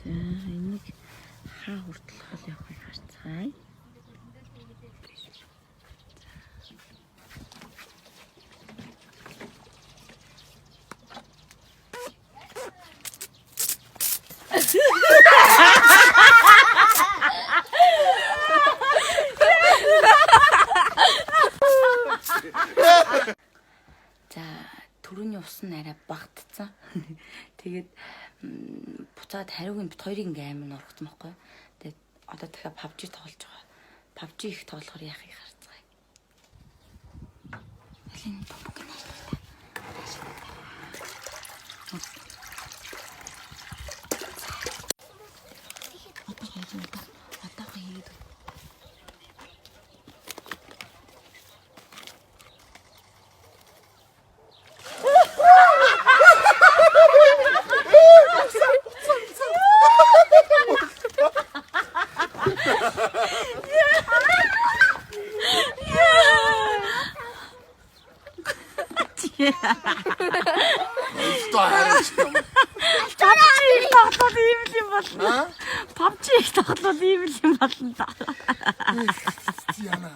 энийг хаа хүртэл хол явахыг харцгаая. За түрүүний ус нь арай багтцсан. Тэгээд буцаад хариугийн бит хоёрыг ингээм амар нургацсан байхгүй. Тэгээд одоо дахиад PUBG тоглож байгаа. PUBG их тоглохоор яахыг харцгаая. Алин бомбог нэ. PUBG тоглоод ийм л юм болно да. Яна.